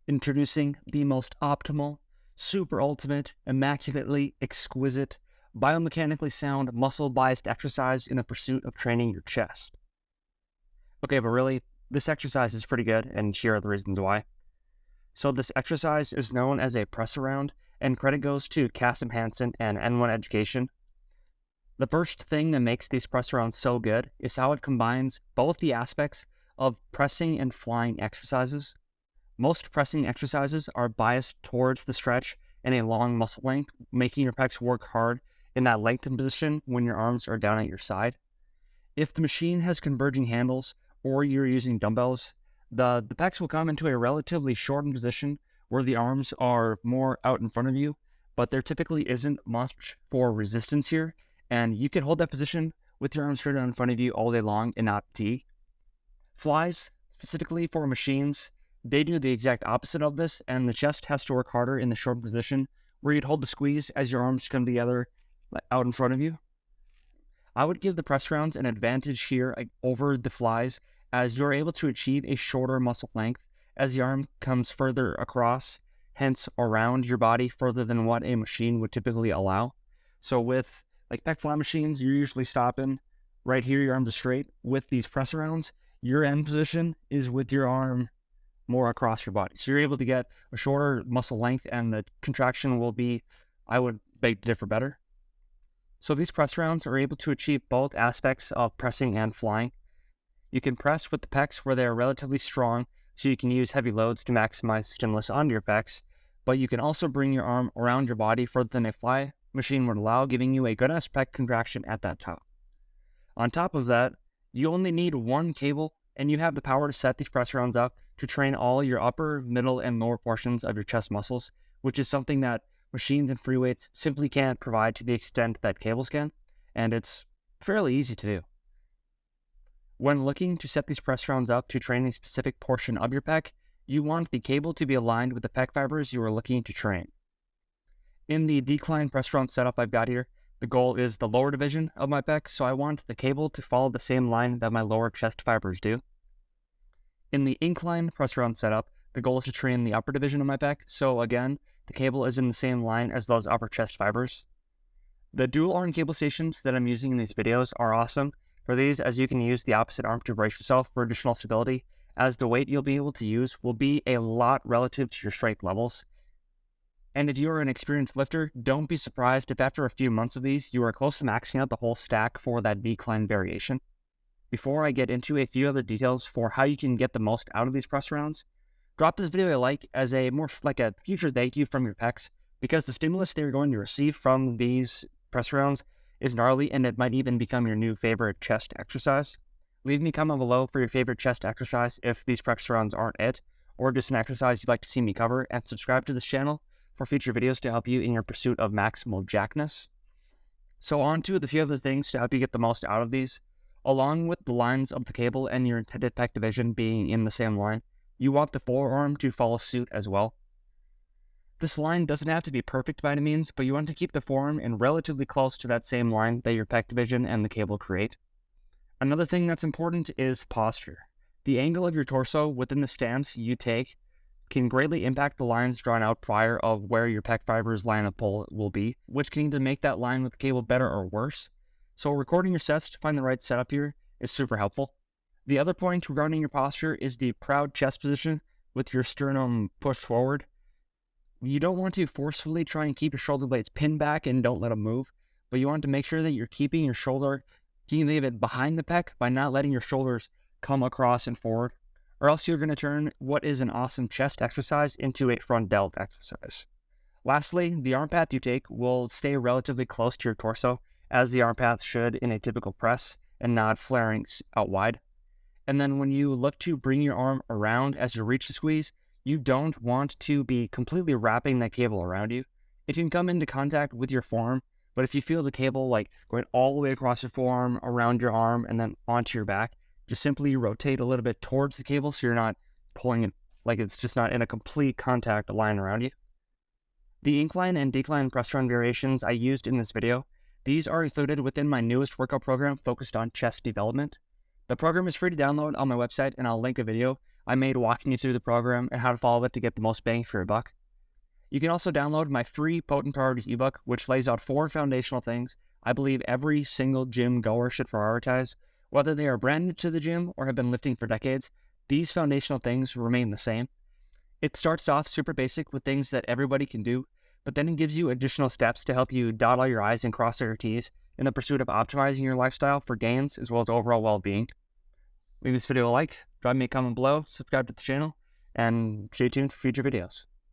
Introducing the most optimal, super ultimate, immaculately exquisite, biomechanically sound, muscle-biased exercise in the pursuit of training your chest. Okay, but really, this exercise is pretty good, and here are the reasons why. So this exercise is known as a press around, and credit goes to Cassim Hansen and N1 Education. The first thing that makes these press arounds so good is how it combines both the aspects of pressing and flying exercises. Most pressing exercises are biased towards the stretch and a long muscle length, making your pecs work hard in that lengthened position when your arms are down at your side. If the machine has converging handles or you're using dumbbells, the pecs will come into a relatively shortened position where the arms are more out in front of you, but there typically isn't much for resistance here, and you can hold that position with your arms straight out in front of you all day long and not fatigue. Flies, specifically for machines, they do the exact opposite of this, and the chest has to work harder in the short position where you'd hold the squeeze as your arms come together out in front of you. I would give the press rounds an advantage here over the flies, as you're able to achieve a shorter muscle length as the arm comes further across, hence around your body further than what a machine would typically allow. So with like pec fly machines, you're usually stopping right here, your arms are straight. With these press rounds, your end position is with your arm more across your body. So you're able to get a shorter muscle length, and the contraction will be, I would beg to differ, better. So these press rounds are able to achieve both aspects of pressing and flying. You can press with the pecs where they are relatively strong, so you can use heavy loads to maximize stimulus onto your pecs, but you can also bring your arm around your body further than a fly machine would allow, giving you a good ass pec contraction at that top. On top of that, you only need one cable, and you have the power to set these press rounds up to train all your upper, middle, and lower portions of your chest muscles, which is something that machines and free weights simply can't provide to the extent that cables can, and it's fairly easy to do. When looking to set these press rounds up to train a specific portion of your pec, you want the cable to be aligned with the pec fibers you are looking to train. In the decline press round setup I've got here, the goal is the lower division of my pec, so I want the cable to follow the same line that my lower chest fibers do. In the incline press round setup, the goal is to train the upper division of my pec, so again, the cable is in the same line as those upper chest fibers. The dual arm cable stations that I'm using in these videos are awesome. For these, as you can use the opposite arm to brace yourself for additional stability, as the weight you'll be able to use will be a lot relative to your strength levels. And if you are an experienced lifter, don't be surprised if after a few months of these, you are close to maxing out the whole stack for that decline variation. Before I get into a few other details for how you can get the most out of these press rounds, drop this video a like as a more like a future thank you from your pecs, because the stimulus they're going to receive from these press rounds is gnarly, and it might even become your new favorite chest exercise. Leave me a comment below for your favorite chest exercise if these press rounds aren't it, or just an exercise you'd like to see me cover, and subscribe to this channel for future videos to help you in your pursuit of maximal jackness. So on to the few other things to help you get the most out of these. Along with the lines of the cable and your intended pec division being in the same line, you want the forearm to follow suit as well. This line doesn't have to be perfect by any means, but you want to keep the forearm in relatively close to that same line that your pec division and the cable create. Another thing that's important is posture. The angle of your torso within the stance you take can greatly impact the lines drawn out prior of where your pec fibers line of pull will be, which can either make that line with the cable better or worse. So recording your sets to find the right setup here is super helpful. The other point regarding your posture is the proud chest position with your sternum pushed forward. You don't want to forcefully try and keep your shoulder blades pinned back and don't let them move, but you want to make sure that you're keeping your shoulder, you can leave it behind the pec by not letting your shoulders come across and forward, or else you're going to turn what is an awesome chest exercise into a front delt exercise. Lastly, the arm path you take will stay relatively close to your torso, as the arm path should in a typical press, and not flaring out wide. And then when you look to bring your arm around as you reach the squeeze, you don't want to be completely wrapping that cable around you. It can come into contact with your forearm, but if you feel the cable like going all the way across your forearm, around your arm, and then onto your back, just simply rotate a little bit towards the cable so you're not pulling it, like it's just not in a complete contact line around you. The incline and decline press run variations I used in this video, these are included within my newest workout program focused on chest development. The program is free to download on my website, and I'll link a video I made walking you through the program and how to follow it to get the most bang for your buck. You can also download my free Potent Priorities ebook, which lays out 4 foundational things I believe every single gym goer should prioritize. Whether they are brand new to the gym or have been lifting for decades, these foundational things remain the same. It starts off super basic with things that everybody can do, but then it gives you additional steps to help you dot all your I's and cross all your T's in the pursuit of optimizing your lifestyle for gains as well as overall well-being. Leave this video a like, drop me a comment below, subscribe to the channel, and stay tuned for future videos.